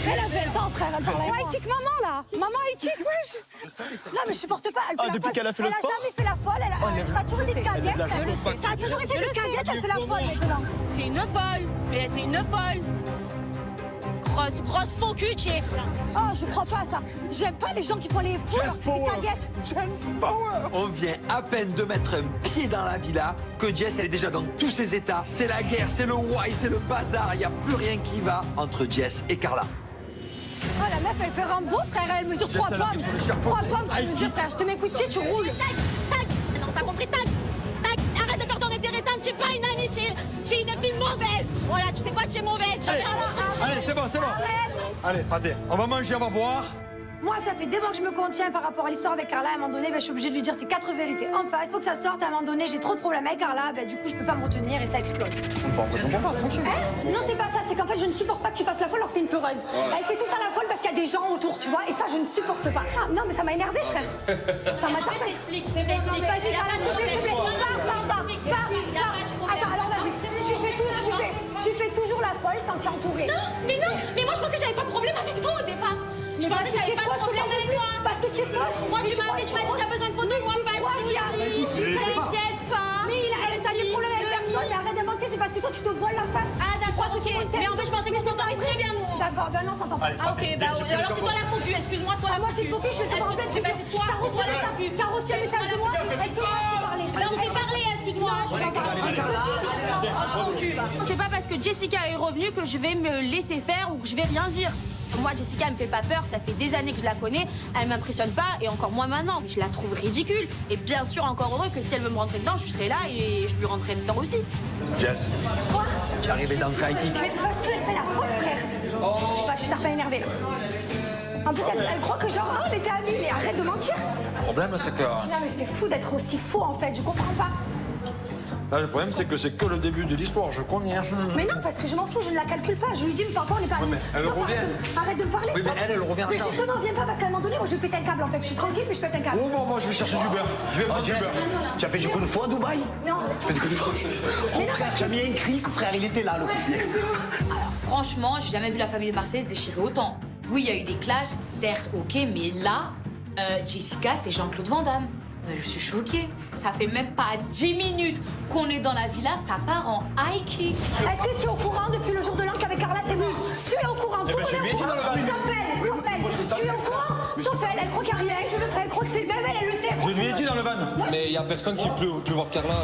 Elle a 20 ans, frère, elle parle avec moi. Elle kick maman, là. Maman, elle kick, wesh. Non, mais je supporte pas. Depuis qu'elle a fait le sport. Elle a jamais fait la folle. Ça a toujours été une caguette. Ça a toujours été une caguette, elle fait la folle maintenant. C'est une folle. Mais c'est une folle. Grosse faux cul, tu es. Oh, je crois pas à ça. J'aime pas les gens qui font les fous alors que c'est des caguettes. On vient à peine de mettre un pied dans la villa que Jess, elle est déjà dans tous ses états. C'est la guerre, c'est le why, c'est le bazar. Il n'y a plus rien qui va entre Jess et Carla. Oh, la meuf, elle fait Rambo, frère. Elle mesure 3 pommes. 3 pommes, tu mesures, frère. Je te mets un coup de pied, tu roules. Tac, tac. Non, t'as compris, tac, tac. Arrête de faire ton intéressante. Tu es pas une amie, tu es une fille mauvaise. Voilà, tu sais quoi, tu es mauvaise. Allez, c'est bon, c'est bon. Allez, Fadé, on va manger, on va boire. Moi, ça fait des mois que je me contiens par rapport à l'histoire avec Carla. À un moment donné, je suis obligée de lui dire ces 4 vérités en face. Faut que ça sorte. À un moment donné, j'ai trop de problèmes avec Carla. Du coup, je peux pas me retenir et ça explose. Bon, on va faire tranquille. Non, c'est pas ça. C'est qu'en fait, je ne supporte pas que tu fasses la folle alors que t'es une peureuse. Elle fait tout le temps la folle parce qu'il y a des gens autour, tu vois. Et ça, je ne supporte pas. Ah, non, mais ça m'a énervé, frère. Ça m'a tapé. Je t'explique. Vas-y, Carla, s'il te plaît, pars. Attends, alors vas-y. Tu fais toujours la folle quand tu es entourée. Non, mais moi, je pensais que j'avais pas de problème avec toi au départ. Je pensais que j'avais pas de problème avec toi. Parce que tu es fausse. Moi, tu m'as dit que tu as besoin de photos, moi, pas de soucis. T'inquiète pas. Mais elle a des problèmes avec personne. Mais arrête d'inventer, c'est parce que toi, tu te voiles la face. Ah, d'accord, ok. Mais en fait, je pensais que s'entendait très bien, nous. D'accord, ben non, ça s'entend pas. Ah, ok, bah alors c'est toi la focus, excuse-moi, c'est toi la Moi, je suis focus, je te rappelle. T'as reçu un message de moi. Est-ce que moi, je t'ai parlé? Là, on s'est parlé, excuse-moi. C'est pas parce que Jessica est revenue que je vais me laisser faire ou que je vais rien dire. Moi, Jessica, elle me fait pas peur, ça fait des années que je la connais, elle m'impressionne pas, et encore moins maintenant. Je la trouve ridicule, et bien sûr encore heureux que si elle veut me rentrer dedans, je serai là et je lui rentrerai dedans aussi. Jess. Quoi? Tu es arrivé dans le high kick. Mais parce qu'elle fait la folle, frère. Bah, je suis pas énervée. En plus, elle croit que genre, ah, on était amis, mais arrête de mentir. Le problème, c'est que... Non, mais c'est fou d'être aussi fou, en fait, je comprends pas. Là, le problème, c'est que c'est que le début de l'histoire, je connais. Mais non, parce que je m'en fous, je ne la calcule pas. Je lui dis, mais papa, on n'est pas amis. mais elle Stop, revient. Arrête de me parler. Oui, mais stop. elle revient en Mais charge. justement, viens pas, parce qu'à un moment donné, moi, je vais péter un câble, en fait. Je suis tranquille, mais je pète un câble. Oh, bon, moi, je vais chercher du beurre. Je vais prendre du beurre. Tu as fait du kung fu à Dubaï? Non, Tu fais du kung fu? Oh frère, tu as mis un cric, frère, il était là, le Alors franchement, j'ai jamais vu la famille de Marseille se déchirer autant. Oui, il y a eu des clashs, certes, ok, mais là, Jessica, c'est Jean-Claude Van Damme. Je suis choquée. Ça fait même pas 10 minutes qu'on est dans la villa, ça part en high kick. est-ce que tu es au courant depuis le jour de l'an qu'avec Carla, c'est mort? Tu es au courant, tout le monde est au courant. Sauf elle. Tu es au courant? Sauf elle croit qu'il n'y a rien. Elle croit que c'est même elle le sait. Je lui ai dit dans le van. Mais il n'y a personne qui peut voir Carla.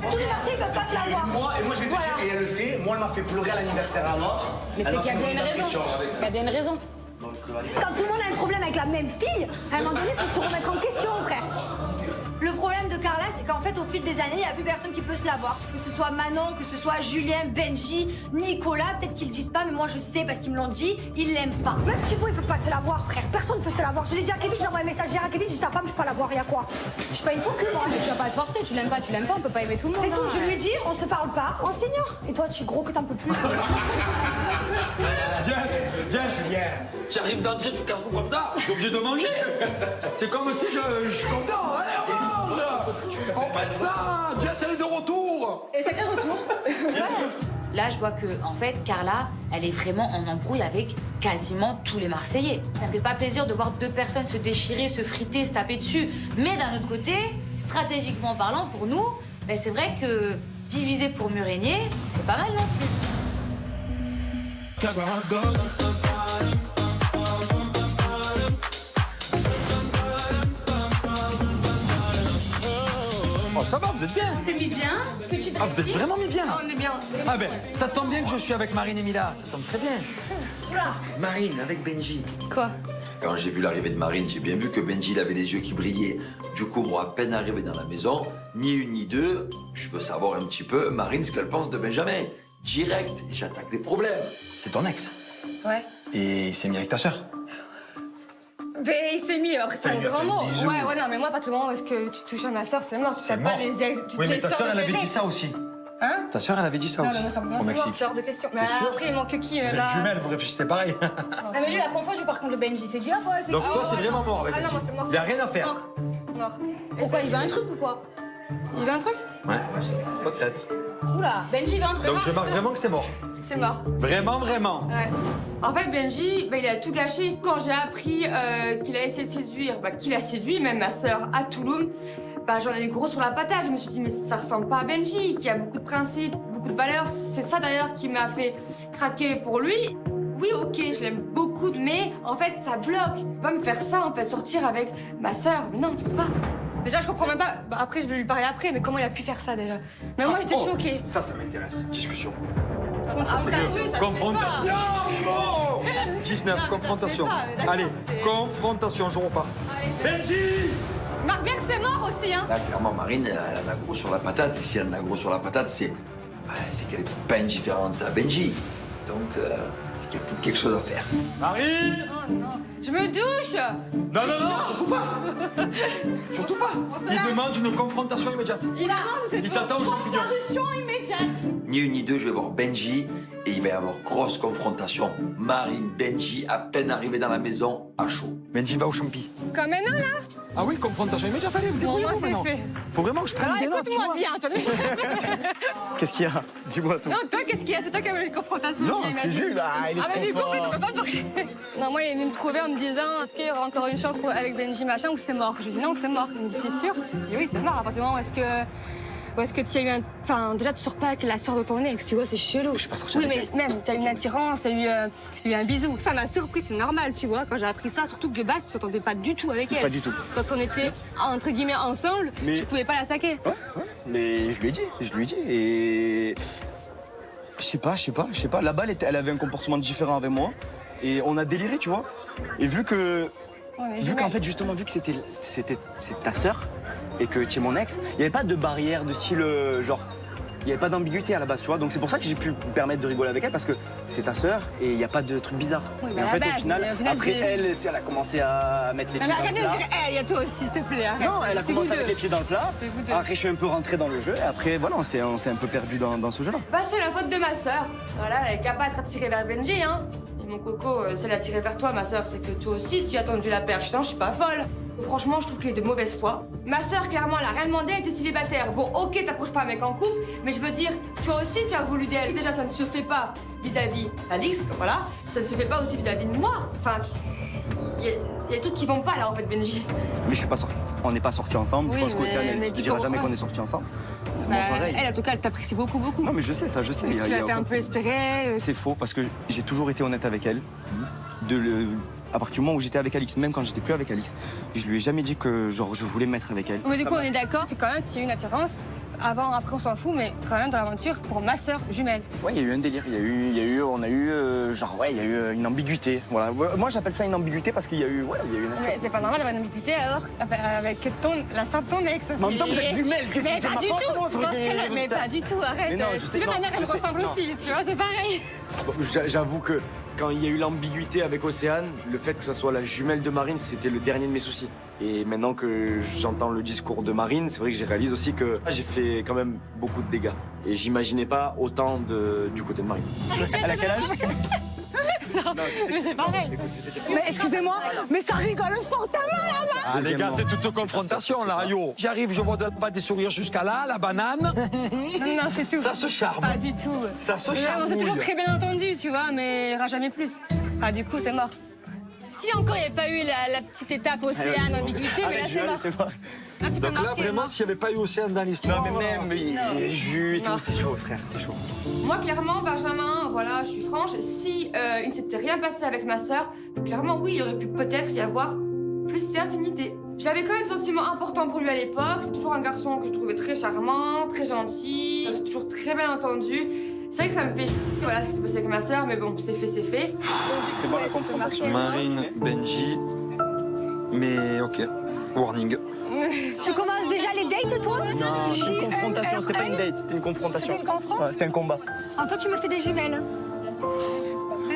Tous les Marseillais ne peuvent pas se la voir. Moi, je vais te dire, et elle le sait, moi, elle m'a fait pleurer à l'anniversaire à l'autre. Mais c'est qu'il y a bien une raison. Il y a bien une raison. Quand tout le monde a un problème avec la même fille, à un moment donné, il faut se remettre en question, frère. Le problème de Carla, c'est qu'en fait, au fil des années, il n'y a plus personne qui peut se la voir. Que ce soit Manon, que ce soit Julien, Benji, Nicolas, peut-être qu'ils le disent pas, mais moi je sais parce qu'ils me l'ont dit, ils l'aiment pas. Même Thibaut, il peut pas se la voir, frère. Personne ne peut se la voir. Je l'ai dit à Kevin, j'ai envoyé un message hier à Kevin, j'ai dit ta femme, je peux pas la voir, il y a quoi? Je suis pas une faux que moi. Tu vas pas te forcer, tu l'aimes pas, on peut pas aimer tout le monde. C'est tout, je lui ai dit, on se parle pas, on s'ignore. Et toi, tu es gros que t'en peux plus. Jess, tu arrives d'entrer, tu casses tout comme ça. Tu es obligé de manger. C'est comme, tu sais, je suis content. Allez, on mange. On fait ça. Jess, elle est de retour. Et sacré retour. Là, je vois que, en fait, Carla, elle est vraiment en embrouille avec quasiment tous les Marseillais. Ça me fait pas plaisir de voir deux personnes se déchirer, se friter, se taper dessus. Mais d'un autre côté, stratégiquement parlant, pour nous, ben, c'est vrai que diviser pour mieux régner, c'est pas mal non plus. Oh, ça va, vous êtes bien. On s'est mis bien, petite. Ah, vous êtes vraiment mis bien. On est bien. Ah ben, ça tombe bien que je suis avec Marine et Mila. Ça tombe très bien. Marine avec Benji. Quoi? Quand j'ai vu l'arrivée de Marine, j'ai bien vu que Benji il avait les yeux qui brillaient. Du coup, moi, à peine arrivé dans la maison, ni une ni deux, je veux savoir un petit peu, Marine, ce qu'elle pense de Benjamin. Direct, j'attaque des problèmes. C'est ton ex. Ouais. Et il s'est mis avec ta sœur. Ben, il s'est mis, alors c'est un grand mot. bisous. Ouais, non, mais moi, à partir du moment où est-ce que tu touches à ma soeur, c'est mort. C'est T'as pas mort. les ex. Oui, mais les ta sœurs sœur, de elle tes avait dit ex. ça aussi. Hein? Ta sœur, elle avait dit ça Non, aussi. mais moi, c'est au mort, Mexique. c'est hors de question. Mais T'es sûr? après, il manque qui, Vous êtes là? jumelles, vous réfléchissez pareil. Ah, mais lui, la première fois, je lui par contre le Benji, c'est dit, ah, ouais, c'est Donc Ah, toi, ouais, c'est non. vraiment mort avec Ah, non, Benji. moi, c'est mort. Il n'y a rien à faire. Mort. Pourquoi, il veut un truc ou quoi? Il veut un truc? Ouais, peut-être. Oula, Benji veut un truc. Donc je marque vraiment que c'est mort. C'est mort. Vraiment, vraiment. Ouais. En fait, Benji, il a tout gâché. Quand j'ai appris qu'il a essayé de séduire, qu'il a séduit même ma sœur à Touloum, j'en ai gros sur la patate. Je me suis dit, mais ça ressemble pas à Benji, qui a beaucoup de principes, beaucoup de valeurs. C'est ça d'ailleurs qui m'a fait craquer pour lui. Oui, ok, je l'aime beaucoup, mais en fait, ça bloque. Tu peux pas me faire ça, en fait, sortir avec ma sœur. Mais non, tu peux pas. Déjà, je comprends même pas. Après, je vais lui parler après, mais comment il a pu faire ça déjà? Mais moi, j'étais choquée. Ça m'intéresse. Discussion. Ça Confrontation. Bon 19, confrontation. Allez, confrontation, je repars. Benji! Marque bien que c'est mort aussi, hein. Là, clairement, Marine, elle en a gros sur la patate. Et si elle en a gros sur la patate, c'est qu'elle est pas indifférente à Benji. Donc, c'est qu'il y a peut-être quelque chose à faire. Marine! Oh non, je me douche. Non, surtout pas! Surtout pas! Il demande une confrontation immédiate. Il t'attend aux champignons. Solution immédiate. Ni une ni deux, je vais voir Benji et il va y avoir grosse confrontation. Marine, Benji, à peine arrivés dans la maison, à chaud. Benji va au champi. Comme maintenant, là. Ah oui, confrontation immédiate, allez, Bon, moi, débrouillez-vous c'est maintenant. fait. Faut vraiment que je prenne Alors, des notes, tu écoute-moi vois. bien, toi. Qu'est-ce qu'il y a? Dis-moi tout. Non, toi, qu'est-ce qu'il y a? C'est toi qui as eu une confrontation. Non, qui m'a c'est dit. Jules, il est Ah, mais du coup, trop mais tu fort. peux pas parler. Non, moi, il est venu me trouver en me disant, est-ce qu'il y aura encore une chance avec Benji, machin, ou c'est mort? Je lui dis non, c'est mort. Il me dit, t'es sûr? Je dis oui, c'est mort. À partir du moment où est-ce que tu as eu un... Enfin, déjà, tu sors pas avec la sœur de ton ex, tu vois, c'est chelou. Je suis pas sorti Oui, avec mais même, tu as eu une attirance, tu as eu un bisou. Ça m'a surpris, c'est normal, tu vois, quand j'ai appris ça. Surtout que de base, tu t'entendais pas du tout avec elle. Pas du tout. Quand on était, entre guillemets, ensemble, Mais- tu pouvais pas la saquer. Ouais, mais je lui ai dit, et... Je sais pas. Là-bas, elle avait un comportement différent avec moi, et on a déliré, tu vois. Et vu qu'en fait, justement, vu que c'est ta sœur, et que tu es mon ex, il n'y avait pas de barrière de style, genre... Il n'y avait pas d'ambiguïté à la base, tu vois. Donc c'est pour ça que j'ai pu me permettre de rigoler avec elle, parce que c'est ta sœur et il n'y a pas de truc bizarre. Oui, et mais en à fait, la au base, final, mais au final, après c'est- elle a commencé à mettre les Non, pieds mais dans arrête le de plat. dire, il y a toi aussi, s'il te plaît, arrête. Non, elle a C'est commencé vous à mettre deux. les pieds dans le plat. C'est vous deux. Après, je suis un peu rentré dans le jeu et après, voilà, on s'est un peu perdu dans ce jeu-là. C'est la faute de ma sœur. Voilà, elle est capable d'être attirée vers Benji, hein. Et mon coco, si elle est attirée vers toi, ma sœur, c'est que toi aussi, tu as tendu la perche. Non, je suis pas folle. Franchement, je trouve qu'elle est de mauvaise foi. Ma sœur, clairement, elle a rien demandé, elle était célibataire. Bon, ok, t'approches pas un mec en couple, mais je veux dire, toi aussi, tu as voulu d'elle. Déjà, ça ne se fait pas vis-à-vis d'Alix, voilà. Ça ne se fait pas aussi vis-à-vis de moi. Enfin, il y a des trucs qui vont pas, là, en fait, Benji. Mais je suis pas sorti. On n'est pas sortis ensemble. Oui, je pense mais qu'Océane ne tu dira jamais comprends. qu'on est sortis ensemble. Moi, pareil. Elle, en tout cas, elle t'apprécie beaucoup, beaucoup. Non, mais je sais ça, je sais. Tu il y a l'as fait aucun- un peu espérer. C'est faux parce que j'ai toujours été honnête avec elle. À partir du moment où j'étais avec Alix, même quand j'étais plus avec Alix, je lui ai jamais dit que genre je voulais me mettre avec elle. Mais du coup, on est d'accord que quand même, tu as eu une attirance. Avant, après, on s'en fout, mais quand même dans l'aventure pour ma sœur jumelle. Ouais, il y a eu un délire, il y a eu une ambiguïté. Voilà. Moi, j'appelle ça une ambiguïté parce qu'il y a eu, une attirance. Mais c'est pas normal d'avoir une ambiguïté alors avec la sœur de ton ex aussi. Mais en même temps, vous êtes jumelles, qu'est-ce que Mais c'est pas ma du faute, tout. moi, Je pense qu'elle- Mais pas du tout, arrête. Mais non, je Si sais- tu veux, ma non, mère, elle je me sais- ressemble non. aussi, tu vois, c'est pareil. Bon, j'avoue que quand il y a eu l'ambiguïté avec Océane, le fait que ça soit la jumelle de Marine, c'était le dernier de mes soucis. Et maintenant que j'entends le discours de Marine, c'est vrai que j'ai réalisé aussi que j'ai fait quand même beaucoup de dégâts. Et j'imaginais pas autant du côté de Marine. Elle a quel âge? Mais c'est pareil. Mais excusez-moi, mais ça rigole fortement là-bas. Ah, les gars, c'est toute confrontation, là, yo. J'arrive, je vois pas des sourires jusqu'à là, la banane. Non, c'est tout. Ça se charme. Pas du tout. Ça se On s'est toujours charmouille. très bien entendu, tu vois, mais il n'y aura jamais plus. Ah, du coup, c'est mort. Si encore il n'y avait pas eu la petite étape océane, ambiguïté, mais là, Arrête, c'est Jules, mort. c'est pas. Là, tu peux Donc là, marquer, vraiment, mort. s'il n'y avait pas eu Océane dans l'histoire... Non, mais même, Jules et tout, Non. c'est chaud, frère, c'est chaud. Moi, clairement, Benjamin, voilà, je suis franche, si il ne s'était rien passé avec ma sœur, clairement, oui, il aurait pu peut-être y avoir plus d'affinité. J'avais quand même un sentiment important pour lui à l'époque. C'est toujours un garçon que je trouvais très charmant, très gentil. C'est toujours très bien entendu. C'est vrai que ça me fait chier, voilà, ce qui s'est passé avec ma sœur, mais bon, c'est fait, c'est fait. C'est bon la confrontation. Marine, Benji... Mais ok, warning. Tu commences déjà les dates, toi Non, c'est une confrontation, c'était pas une date, c'était une confrontation. C'était une confronte Ouais, c'était un combat. Alors toi, tu me fais des jumelles.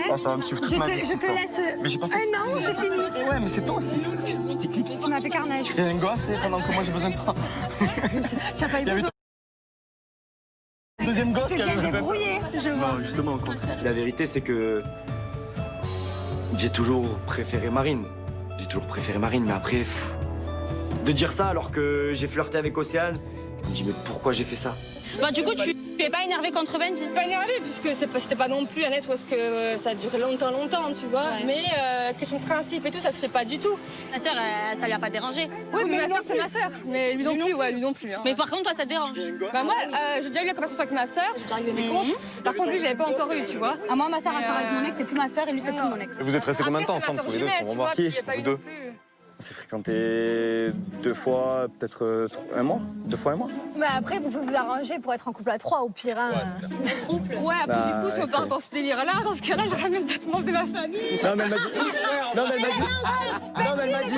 Oh, ça va me suivre toute ma vie. cette Je te histoire. laisse. Mais j'ai pas fait exprès. Non, j'ai fini. Ouais, mais c'est toi aussi, tu t'éclipses. Tu m'as fait carnage. Tu fais un gosse et pendant que moi j'ai besoin de toi. Tu n'as pas eu Il y avait besoin. ton deuxième gosse qui avait besoin de toi. Débrouillé, je vois. Non, justement, au contraire. La vérité, c'est que j'ai toujours préféré Marine. J'ai toujours préféré Marine, mais après, de dire ça alors que j'ai flirté avec Océane, Je me dis, mais pourquoi j'ai fait ça? Bah du coup, tu es pas énervé contre Benji? Je suis pas énervée, puisque c'était pas non plus un ex parce que ça a duré longtemps, tu vois. Ouais. Mais question de principe et tout, ça se fait pas du tout. Ta sœur, ça lui a pas dérangé? Oui, mais ma sœur, c'est ma sœur. Mais lui non plus, ouais, lui non plus. Hein. Mais par contre, toi, ça te dérange? Bah moi, j'ai déjà eu la conversation avec ma sœur, j'ai réglé mes comptes. Par contre, lui, je l'avais pas encore eu, tu vois. Ah, moi, ma soeur, elle sort avec mon ex, c'est plus ma soeur et lui, c'est plus mon ex. Vous êtes restés combien de temps Après, c'est ensemble ma tous les deux? sœur Je jumelle, comprends pas. tu vois, puis il y a pas Vous eu deux non plus. On s'est fréquenté 2 fois, peut-être un mois. 2 fois un mois. Mais après, vous pouvez vous arranger pour être en couple à 3 au pire. Hein. Ouais, après, Bah, du coup, si on part dans ce délire-là, dans ce cas-là, je ramène d'autres membres de ma famille. Non, mais elle m'a dit. Non, mais elle m'a dit. Non, mais elle m'a dit.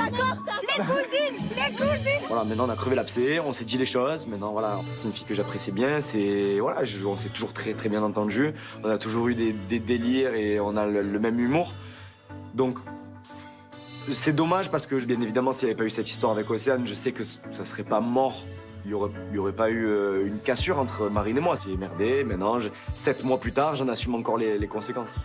Voilà, maintenant on a crevé l'abcès, on s'est dit les choses. Maintenant, voilà, c'est une fille que j'apprécie bien. Voilà, on s'est toujours très très bien entendu. On a toujours eu des délires et on a le même humour. Donc, c'est dommage parce que, bien évidemment, s'il n'y avait pas eu cette histoire avec Océane, je sais que ça serait pas mort. Il y aurait pas eu une cassure entre Marine et moi. J'ai merdé, maintenant, 7 mois plus tard, j'en assume encore les conséquences.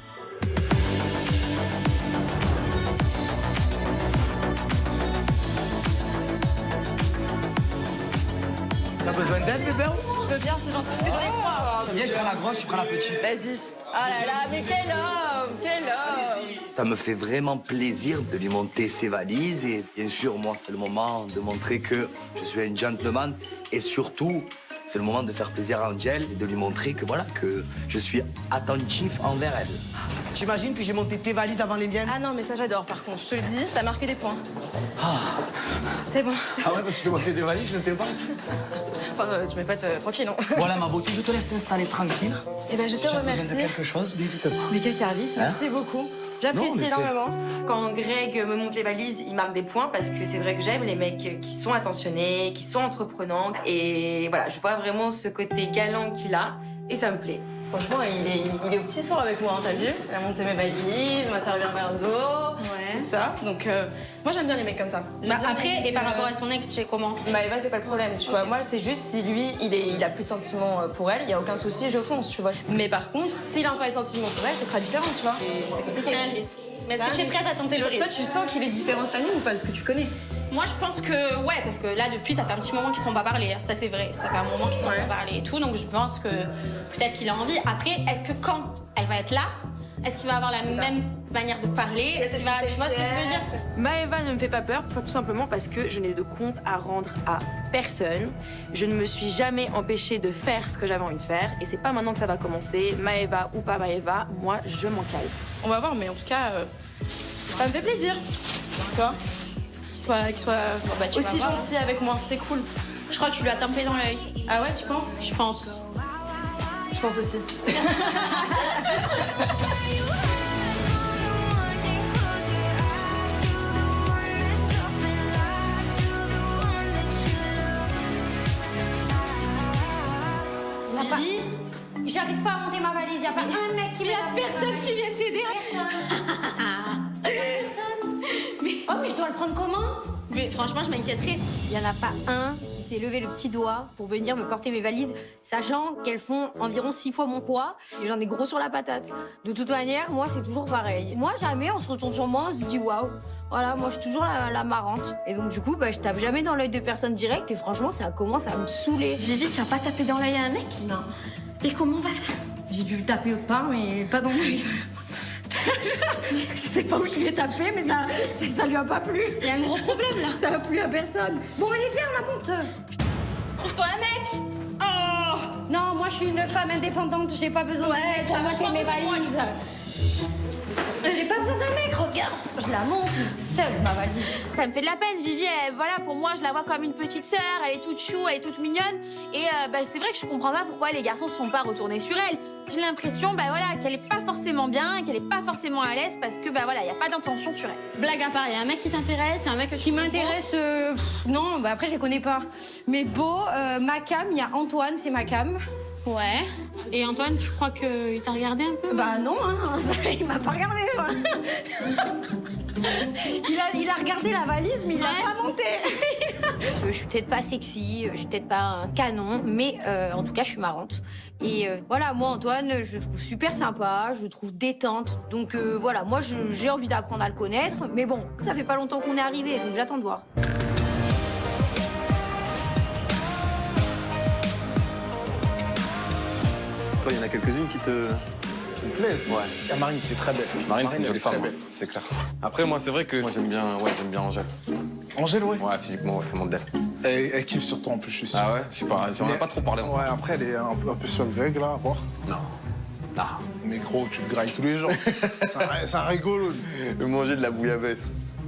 T'as besoin d'aide, bébé? Je veux bien, c'est gentil, parce que j'en ai 3. Viens, je prends la grosse, tu prends la petite. Vas-y. Ah là là, mais quel homme, quel homme. Ça me fait vraiment plaisir de lui monter ses valises et bien sûr, moi, c'est le moment de montrer que je suis un gentleman et surtout, c'est le moment de faire plaisir à Angel et de lui montrer que voilà, que je suis attentif envers elle. J'imagine que j'ai monté tes valises avant les miennes. Ah non, mais ça j'adore par contre, je te le dis, t'as marqué des points. C'est bon. Ah ouais, parce que je t'ai monté tes valises, je ne t'ai pas. Enfin, tu m'épates tranquille, non? Voilà, ma beauté, je te laisse t'installer tranquille. Eh ben, je te Si tu as besoin de remercie. quelque chose, n'hésite pas. Mais quel service, merci beaucoup. J'apprécie Non, mais c'est- énormément. Quand Greg me monte les valises, il marque des points parce que c'est vrai que j'aime les mecs qui sont attentionnés, qui sont entreprenants. Et voilà, je vois vraiment ce côté galant qu'il a et ça me plaît. Franchement, il est au petit soir avec moi, hein, t'as vu? Il a monté mes valises, m'a servi un verre d'eau, tout ça. Donc, moi j'aime bien les mecs comme ça. J'aime bien Après, les mecs, et par rapport à son ex, tu sais comment? Bah Eva, c'est pas le problème, tu vois. Moi, c'est juste si lui, il a plus de sentiments pour elle, il y a aucun souci, je fonce, tu vois. Mais par contre, s'il a encore des sentiments pour elle, ce sera différent, tu vois. C'est compliqué. C'est un risque. Mais est-ce que tu es prête à tenter le risque? Toi, tu sens qu'il est différent cette année ou pas? Parce que tu connais. Moi, je pense que, ouais, parce que là, depuis, ça fait un petit moment qu'ils ne sont pas parlé. Ça, c'est vrai. Ça fait un moment qu'ils ne sont pas parlé et tout. Donc, je pense que peut-être qu'il a envie. Après, est-ce que quand elle va être là, est-ce qu'il va avoir la même manière de parler? Est-ce qu'il va... Tu vois ce que je veux dire? Maëva ne me fait pas peur, tout simplement parce que je n'ai de compte à rendre à personne. Je ne me suis jamais empêchée de faire ce que j'avais envie de faire. Et c'est pas maintenant que ça va commencer. Maëva ou pas Maëva, moi, je m'en cale. On va voir, mais en tout cas, ça me fait plaisir. Tu vois? Qu'il soit aussi gentil avec moi, c'est cool. Je crois que tu lui as tapé dans l'œil. Ah ouais, tu penses? Je pense. Je pense aussi. Bibi, j'arrive pas à monter ma valise. Y a pas un mec qui m'aide. Personne qui vient t'aider. Personne. Oh, mais je dois le prendre comment? Mais franchement, je m'inquiéterais. Il n'y en a pas un qui s'est levé le petit doigt pour venir me porter mes valises, sachant qu'elles font environ 6 fois mon poids et j'en ai gros sur la patate. De toute manière, moi, c'est toujours pareil. Moi, jamais on se retourne sur moi, on se dit waouh. Voilà, moi, je suis toujours la marrante. Et donc, du coup, bah, je tape jamais dans l'œil de personne direct et franchement, ça commence à me saouler. Vivi, tu vas pas taper dans l'œil à un mec? Non. Et comment on va faire? J'ai dû taper autre part, mais pas dans l'œil. Je sais pas où je lui ai tapé, mais ça lui a pas plu. Il y a un gros problème là. Ça a plu à personne. Bon, allez, viens, on la monte. Trouve-toi un mec. Oh. Non, moi, je suis une femme indépendante. J'ai pas besoin Ouais, de monter mes valises. J'ai pas besoin d'un mec, regarde. Je la monte seule, ma valise. Ça me fait de la peine, Vivi. Voilà, pour moi, je la vois comme une petite sœur. Elle est toute chou, elle est toute mignonne. Et bah, c'est vrai que je comprends pas pourquoi les garçons se sont pas retournés sur elle. J'ai l'impression, bah voilà, qu'elle est pas forcément bien, qu'elle est pas forcément à l'aise parce que bah voilà, y a pas d'intention sur elle. Blague à part, y a un mec qui t'intéresse, un mec qui m'intéresse. Non, bah après, je les connais pas. Mais beau, ma cam, il y a Antoine, c'est ma cam. Ouais. Et Antoine, tu crois qu'il t'a regardé un peu? Bah non, hein, il m'a pas regardé. Il a regardé la valise, mais il l'a pas monté. Je suis peut-être pas sexy, je suis peut-être pas un canon, mais en tout cas, je suis marrante. Et voilà, moi, Antoine, je le trouve super sympa, je le trouve détente. Donc voilà, moi, j'ai envie d'apprendre à le connaître. Mais bon, ça fait pas longtemps qu'on est arrivé, donc j'attends de voir. toi, il y en a quelques-unes qui te plaisent. Ouais. Il y a Marine qui est très belle. Marine, c'est une elle jolie est très femme, belle. c'est clair. Après, moi, c'est vrai que moi, j'aime bien Angèle. Angèle, ouais. Ouais, physiquement, ouais, c'est mon modèle. Elle kiffe sur toi en plus, je suis sûr. Ah ouais, je sais pas, j'en ai pas trop parlé. Ouais, après, elle est un peu sur le Greg, là, à voir. Non. Mais gros, tu le grailles tous les jours. C'est un rigolo. De manger de la bouillabaisse.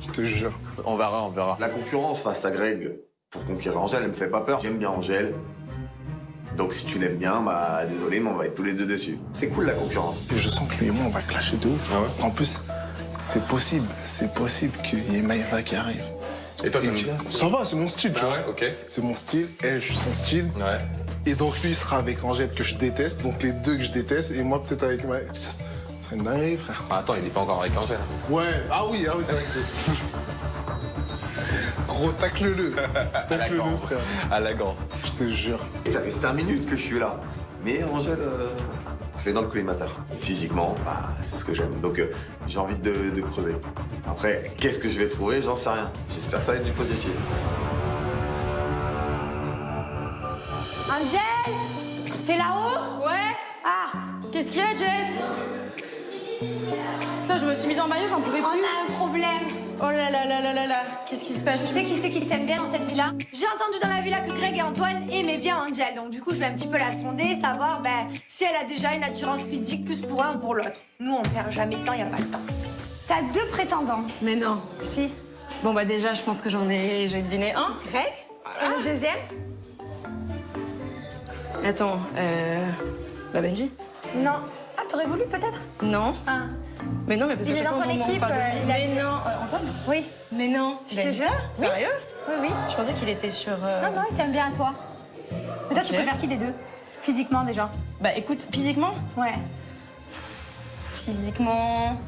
Je te jure. On verra. La concurrence face à Greg pour conquérir Angèle, elle me fait pas peur. J'aime bien Angèle. Donc si tu l'aimes bien, bah désolé, mais on va être tous les deux dessus. C'est cool la concurrence. Et je sens que lui et moi, on va clasher de ouf. Ah ouais. En plus, c'est possible qu'il y ait Maëva qui arrive. Et toi, ça va, c'est mon style, tu vois. Ouais, ok. C'est mon style, elle, je suis son style. Ouais. Et donc lui, il sera avec Angèle que je déteste, donc les deux que je déteste, et moi peut-être avec Maëva. C'est une dinguerie, frère. Ah, attends, il est pas encore avec Angèle. Ouais, ah oui, c'est vrai que gros, tacle-le. Tacle-le, frère. À la gorge. Je te jure. Et ça fait 5 minutes que je suis là. Mais Angèle, je l'ai dans le collimateur. Physiquement, bah, c'est ce que j'aime. Donc j'ai envie de creuser. Après, qu'est-ce que je vais trouver, j'en sais rien. J'espère que ça va être du positif. Angèle, t'es là-haut? Ouais. Ah, Qu'est-ce qu'il y a, Jess? Putain, je me suis mise en maillot, j'en pouvais on plus. a un problème. Oh là là là là là là. Qu'est-ce qui se passe? Tu sais qui c'est qui t'aime bien dans cette villa? J'ai entendu dans la villa que Greg et Antoine aimaient bien Angèle. Donc du coup, je vais un petit peu la sonder, savoir si elle a déjà une attirance physique plus pour un ou pour l'autre. Nous, on perd jamais de temps, y a pas le temps. T'as 2 prétendants. Mais non. Si. Bon bah déjà, je pense que j'ai deviné un. Greg. Et le deuxième? Attends, Benji? Non. Ah, t'aurais voulu peut-être? Non. Ah. Mais non, mais parce que Il est chaque dans fois, son au moment où on équipe, parle de lui- il a- Mais non, Antoine? Oui. Mais non. Je te Ben, jure. Oui. Sérieux? Oui, oui. Je pensais qu'il était sur... Non, non, il t'aime bien à toi. Mais toi, tu Ok. préfères qui des deux? Physiquement, déjà? Bah écoute, physiquement? Ouais. Physiquement...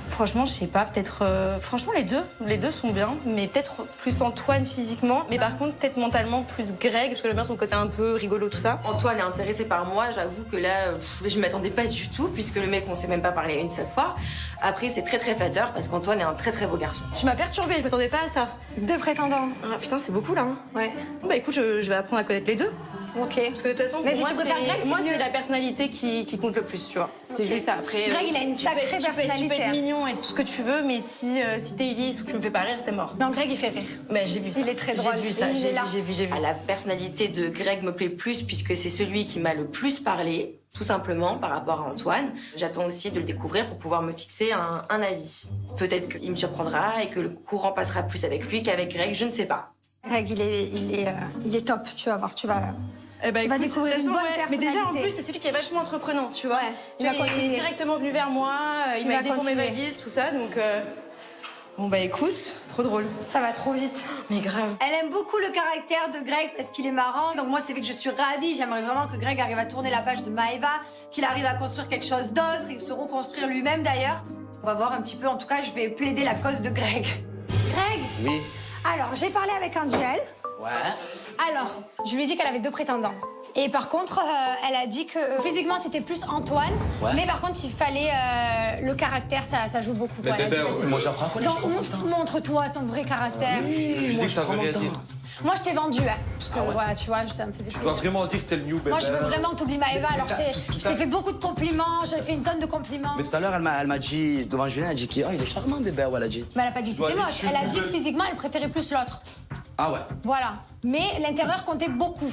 Franchement, je sais pas, peut-être... Franchement, les deux sont bien, mais peut-être plus Antoine physiquement, mais par contre, peut-être mentalement plus Greg, parce que j'aime bien son côté un peu rigolo, tout ça. Antoine est intéressé par moi, j'avoue que là, je m'attendais pas du tout, puisque le mec, on s'est même pas parlé une seule fois. Après, c'est très très flatteur, parce qu'Antoine est un très très beau garçon. Tu m'as perturbée, je m'attendais pas à ça. 2 prétendants. Ah putain, c'est beaucoup là. Hein. Ouais. Bon, bah écoute, je vais apprendre à connaître les deux. Ok. Parce que de toute façon, Mais pour si moi, tu préfères Greg, c'est c'est mieux. la personnalité qui compte le plus, tu vois. C'est Ok. juste ça. Après, Greg, il a une tu peux sacrée être- tu peux personnalité, être hein. mignon et tout ce que tu veux, mais si t'es lisse ou que tu me fais pas rire, c'est mort. Non, Greg, il fait rire. Bah, j'ai vu ça. Il est très drôle. J'ai vu ça, Il est là. j'ai vu. La personnalité de Greg me plaît plus puisque c'est celui qui m'a le plus parlé, tout simplement, par rapport à Antoine. J'attends aussi de le découvrir pour pouvoir me fixer un avis. Peut-être qu'il me surprendra et que le courant passera plus avec lui qu'avec Greg, je ne sais pas. Greg, il est top, tu vas voir, tu vas... Eh ben, Tu vas écoute, découvrir de toute une façon, bonne Mais déjà, en personnalité. plus, c'est celui qui est vachement entreprenant, tu vois. Ouais, tu vas Il est continuer. directement venu vers moi, il Il m'a va aidé pour mes continuer. valises, tout ça, donc... Bon, bah écoute, trop drôle. Ça va trop vite. Mais grave. Elle aime beaucoup le caractère de Greg parce qu'il est marrant. Donc moi, c'est vrai que je suis ravie. J'aimerais vraiment que Greg arrive à tourner la page de Maëva, qu'il arrive à construire quelque chose d'autre et se reconstruire lui-même d'ailleurs. On va voir un petit peu. En tout cas, je vais plaider la cause de Greg. Greg, Oui. alors j'ai parlé avec Angèle. Ouais. Alors, je lui ai dit qu'elle avait 2 prétendants. Et par contre, elle a dit que physiquement c'était plus Antoine, Ouais. mais par contre il fallait le caractère, ça joue beaucoup. Quoi. Elle a dit parce que- Moi, j'apprends à connaître. Donc, montre-toi ton vrai caractère. Physique, ça veut rien dire. Moi je t'ai vendu, hein, parce que voilà, tu vois, ça me faisait Tu dois plaisir. vraiment dire que t'es le new bébé. Moi je veux vraiment que t'oublies Maëva, alors je t'ai fait beaucoup de compliments, j'ai fait une tonne de compliments. Mais tout à l'heure, elle m'a dit, devant Julien, elle a dit qu'il il est charmant, bébé, ouais, elle a dit. Mais elle a pas dit que t'étais moche, elle a dit que physiquement elle préférait plus l'autre. Ah ouais. Voilà. Mais l'intérieur comptait beaucoup.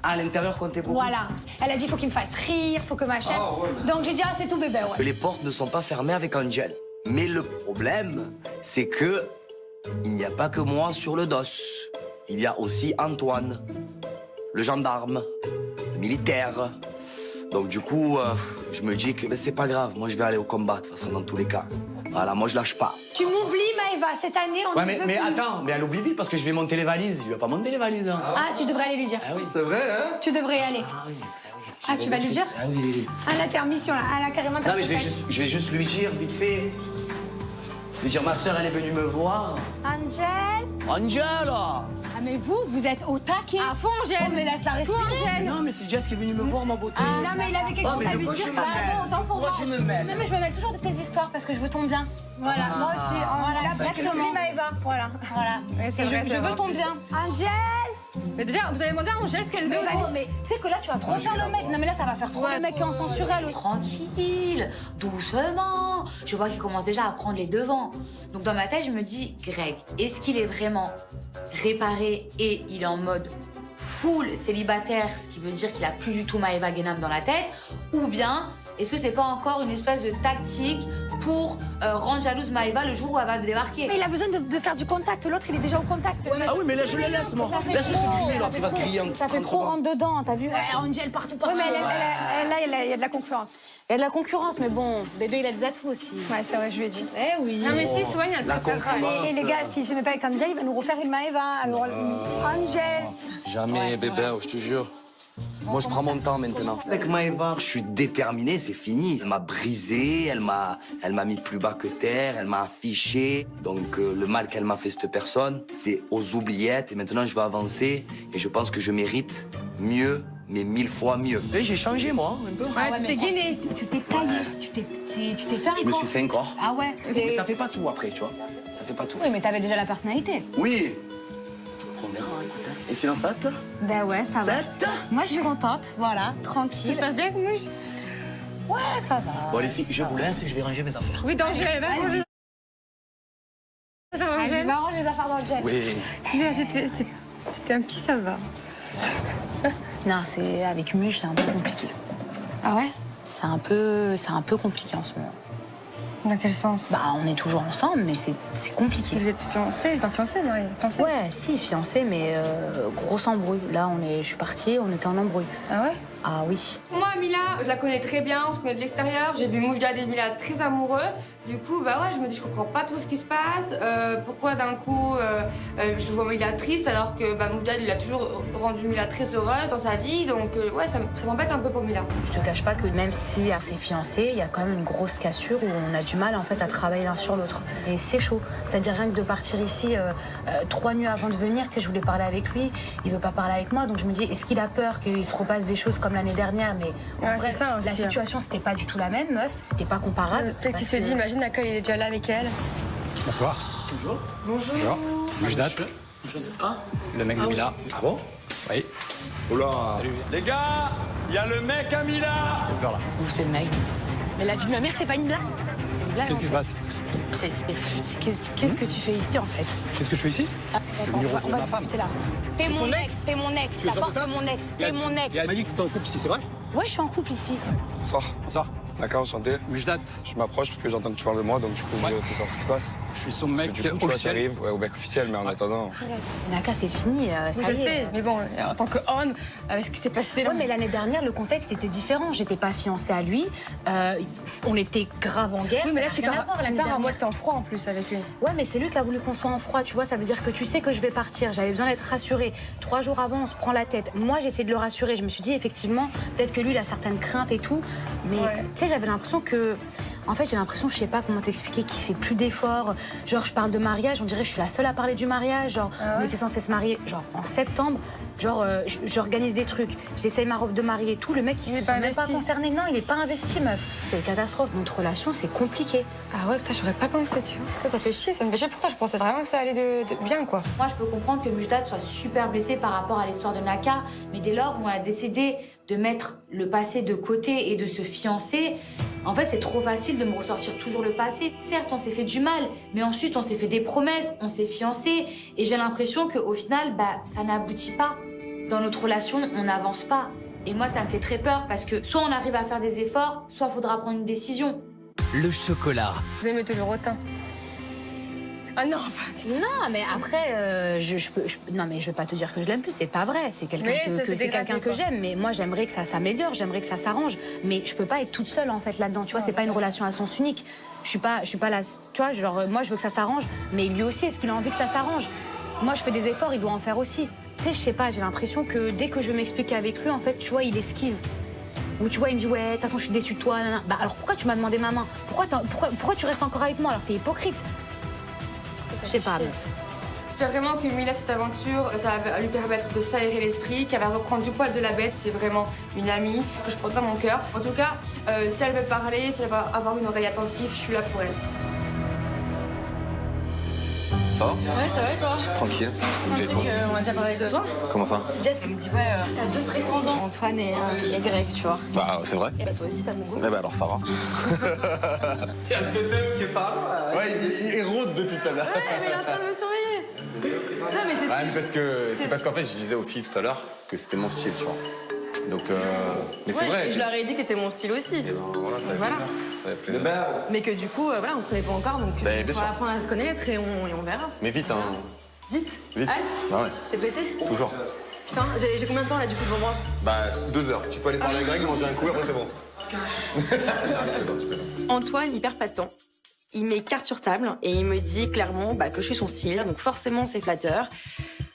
À l'intérieur, comptait beaucoup. Voilà. Elle a dit faut qu'il me fasse rire, faut que machin. Donc j'ai dit ah c'est tout bébé, Parce que ouais. les portes ne sont pas fermées avec Angel. Mais le problème, c'est que il n'y a pas que moi sur le dos. Il y a aussi Antoine, le gendarme, le militaire. Donc du coup, je me dis que ben, c'est pas grave. Moi, je vais aller au combat, de toute façon, dans tous les cas. Voilà, moi, je lâche pas. Tu m'oublies Maëva, cette année on Ouais, ne veut mais plus. attends, mais elle oublie vite parce que je vais monter les valises. Je vais pas monter les valises. Hein. Ah tu devrais aller lui dire. Ah oui. C'est vrai, hein? Tu devrais y aller. Ah, tu vas lui dire? Ah oui, oui, oui. Ah là t'es en mission là, ah là carrément t'as Non, mais fait. je vais juste lui dire, vite fait. Lui dire, ma sœur, elle est venue me voir. Angel. Angela! Ah mais vous êtes au taquet. À fond Angel. Oh, mais laisse-la respirer. Non, mais c'est Jess qui est venue me voir, ma beauté. Non mais il avait quelque Oh, chose mais à de lui quoi dire. je me Bah mêle non, autant pour Pourquoi moi. je me mêle Non mais je me mêle toujours de tes histoires parce que je veux ton bien. Voilà, moi aussi. Voilà, exactement. Maëva. Voilà. Voilà. c'est Et vrai, je c'est veux vrai, en ton plus. bien. Angel. Mais déjà, vous avez demandé à Angèle ce qu'elle veut. Mais tu sais que là, tu vas trop faire le mec. Non, mais là, ça va faire trop le mec qui est en sensuel. Tranquille, doucement. Je vois qu'il commence déjà à prendre les devants. Donc, dans ma tête, je me dis, Greg, est-ce qu'il est vraiment réparé et il est en mode full célibataire, ce qui veut dire qu'il a plus du tout Maëva Guénam dans la tête, ou bien est-ce que c'est pas encore une espèce de tactique pour rendre jalouse Maëva le jour où elle va débarquer? Mais il a besoin de faire du contact, l'autre il est déjà au contact. Ah oui, mais là je le laisse, moi. Laisse-le se griller, là, il va se griller en Ça fait trop rentre dedans, t'as vu? Angel partout, partout. Ouais, mais là, il y a de la concurrence. Il y a de la concurrence, mais bon, bébé, il a des atouts aussi. Ouais, c'est vrai, je lui ai dit. Eh oui. Non, mais si, Soigne, elle préférera. Et les gars, s'il se met pas avec Angel, il va nous refaire une Maëva. Alors, Angel. Jamais, bébé, je te jure. Moi, je prends mon temps maintenant. Avec Maëva, je suis déterminé, c'est fini. Elle m'a brisé, elle m'a mis plus bas que terre, elle m'a affiché. Donc, le mal qu'elle m'a fait, cette personne, c'est aux oubliettes. Et maintenant, je vais avancer. Et je pense que je mérite mieux, mais 1000 fois mieux. Et j'ai changé, moi, un peu. Ouais, tu t'es gainé. Tu t'es taillé, tu t'es fait un corps. Je me suis fait un corps. Ah ouais. Mais ça fait pas tout après, tu vois. Ça fait pas tout. Oui, mais t'avais déjà la personnalité. Oui. On verra, écoute. Et sinon, ça te? Ben ouais, ça va. Moi, je suis contente, voilà, tranquille. Ça se passe bien, Mouche? Ouais, ça va. Bon, les filles, je vous laisse et je vais ranger mes affaires. Oui, d'Angèle, va ranger. Vas-y, va ranger les affaires d'Angèle. Oui. C'était un petit ça va. Non, c'est avec Muche, c'est un peu compliqué. Ah ouais? C'est un peu compliqué en ce moment. Dans quel sens? Bah, on est toujours ensemble, mais c'est compliqué. Vous êtes fiancés? T'es fiancée, moi? Fiancée? Ouais, si, fiancée, mais grosse embrouille. Là, je suis partie, on était en embrouille. Ah ouais? Ah oui. Moi, Mila, je la connais très bien, on se connaît de l'extérieur. J'ai vu Moujdad et Mila très amoureux. Du coup, bah ouais, je me dis, je comprends pas trop ce qui se passe. Pourquoi d'un coup, je vois Mila triste alors que Moujdad, il a toujours rendu Mila très heureuse dans sa vie. Donc, ouais, ça m'embête un peu pour Mila. Je te cache pas que même si à ses fiancés, il y a quand même une grosse cassure où on a du mal en fait à travailler l'un sur l'autre. Et c'est chaud. C'est-à-dire rien que de partir ici 3 nuits avant de venir, tu sais, je voulais parler avec lui, il veut pas parler avec moi. Donc je me dis, est-ce qu'il a peur qu'il se repasse des choses comme l'année dernière? Mais en vrai, ça aussi, la situation, c'était pas du tout la même, meuf. C'était pas comparable. Peut-être qu'il se dit, imagine, Naka, il est déjà là avec elle. Bonsoir. Bonjour. Bonjour. Moujdat. Le mec de Mila. Ah bon? Oui. Oula. Salut. Les gars, il y a le mec à Mila. J'ai peur là. Où c'est le mec? Mais la vie de ma mère, c'est pas une blague. Qu'est-ce qui se passe? Qu'est-ce que tu fais ici en fait? Qu'est-ce que je fais ici? Je suis venu On retrouver va ma femme. discuter là. T'es mon ex, t'es mon ex. Tu veux D'abord, sortir ça? t'es mon ex, t'es mon ex. Elle m'a dit que t'étais en couple ici, c'est vrai? Ouais, je suis en couple ici. Bonsoir. Bonsoir. D'accord, enchanté. Moujdat. Je m'approche parce que j'entends que tu parles de moi, donc je peux savoir ce qui se passe. Je suis son mec Du coup, tu vois, ça officiel. arrive au mec officiel, mais en attendant. Naka, c'est fini. Ça Je y est. sais, mais bon, en tant qu'homme, avec ce qui s'est passé là. Ouais, mais l'année dernière, le contexte était différent. J'étais pas fiancée à lui. On était grave en guerre. Oui, mais là, Ça tu n'a rien à voir, pars l'année en dernière. mode temps froid en plus avec lui. Ouais, mais c'est lui qui a voulu qu'on soit en froid, tu vois. Ça veut dire que tu sais que je vais partir. J'avais besoin d'être rassurée. 3 jours avant, on se prend la tête. Moi, j'ai essayé de le rassurer. Je me suis dit, effectivement, peut-être que lui, il a certaines craintes et tout. Mais Ouais. tu sais, j'avais l'impression que. En fait, j'ai l'impression, je sais pas comment t'expliquer, qu'il fait plus d'efforts. Genre, je parle de mariage, on dirait que je suis la seule à parler du mariage. Genre, on était censé se marier, genre, en septembre. Genre, j'organise des trucs, j'essaye ma robe de mariée et tout. Le mec, il se pas même pas investi. concerné. Non, il est pas investi, meuf. C'est une catastrophe. Notre relation, c'est compliqué. Ah ouais, putain, j'aurais pas pensé, tu vois. Ça fait chier, ça me fait chier pour toi. Je pensais vraiment que ça allait de bien, quoi. Moi, je peux comprendre que Moujdad soit super blessé par rapport à l'histoire de Naka, mais dès lors où on a décidé de mettre le passé de côté et de se fiancer, en fait, c'est trop facile de me ressortir toujours le passé. Certes, on s'est fait du mal, mais ensuite, on s'est fait des promesses, on s'est fiancés, et j'ai l'impression qu'au final, ça n'aboutit pas. Dans notre relation, on n'avance pas. Et moi, ça me fait très peur parce que soit on arrive à faire des efforts, soit il faudra prendre une décision. Le chocolat. Vous aimez toujours autant. Ah non, pas du tout. Non, mais après, non, mais je vais pas te dire que je l'aime plus, c'est pas vrai. C'est quelqu'un Mais ça, que, c'est c'est quelqu'un dégradé, que quoi. j'aime. Mais moi, j'aimerais que ça s'améliore, j'aimerais que ça s'arrange. Mais je peux pas être toute seule, en fait, là-dedans. Tu vois, c'est pas une relation à sens unique. Je suis pas là. Tu vois, genre, moi, je veux que ça s'arrange. Mais lui aussi, est-ce qu'il a envie que ça s'arrange? Moi, je fais des efforts, il doit en faire aussi. Tu sais, je sais pas, j'ai l'impression que dès que je m'explique avec lui, en fait, tu vois, il esquive. Ou tu vois, il me dit, ouais, de toute façon, je suis déçue de toi. Nanana. Bah, alors pourquoi tu m'as demandé ma main? Pourquoi tu restes encore avec moi alors que t'es hypocrite? Je sais pas, meuf. J'espère vraiment que Mila, cette aventure, ça va lui permettre de s'aérer l'esprit, qu'elle va reprendre du poil de la bête. C'est vraiment une amie que je porte dans mon cœur. En tout cas, si elle veut parler, si elle va avoir une oreille attentive, je suis là pour elle. Ça va? Ouais, ça va et toi? Tranquille. C'est un truc, on a déjà parlé de toi. Comment ça? Jess, elle me dit, ouais, t'as deux prétendants, Antoine et Greg, tu vois. Bah, c'est vrai. Et bah, toi aussi, t'as mon goût. Eh bah, alors ça va. Il y a le bébé qui est pas là. Ouais, il rôde de tout à l'heure. Ouais, mais il est en train de me surveiller. Non, mais c'est ce que C'est parce qu'en fait, je disais aux filles tout à l'heure que c'était mon style, tu vois. Donc, mais c'est Ouais, vrai. et je leur ai dit que t'étais mon style aussi. Et ben, voilà, ça fait Voilà. plaisir. Ça fait plaisir. Mais que du coup, voilà, on se connaît pas encore, donc Ben, bien on va sûr. apprendre à se connaître et on verra. Mais vite, hein. Vite. Vite. Ouais. Bah ouais. T'es pressé? Toujours. Putain, j'ai combien de temps là du coup devant moi? Bah, 2 heures. Tu peux aller parler à Greg, manger un coup, après c'est bon. Antoine, il perd pas de temps. Il met carte sur table et il me dit clairement que je suis son style, donc forcément c'est flatteur.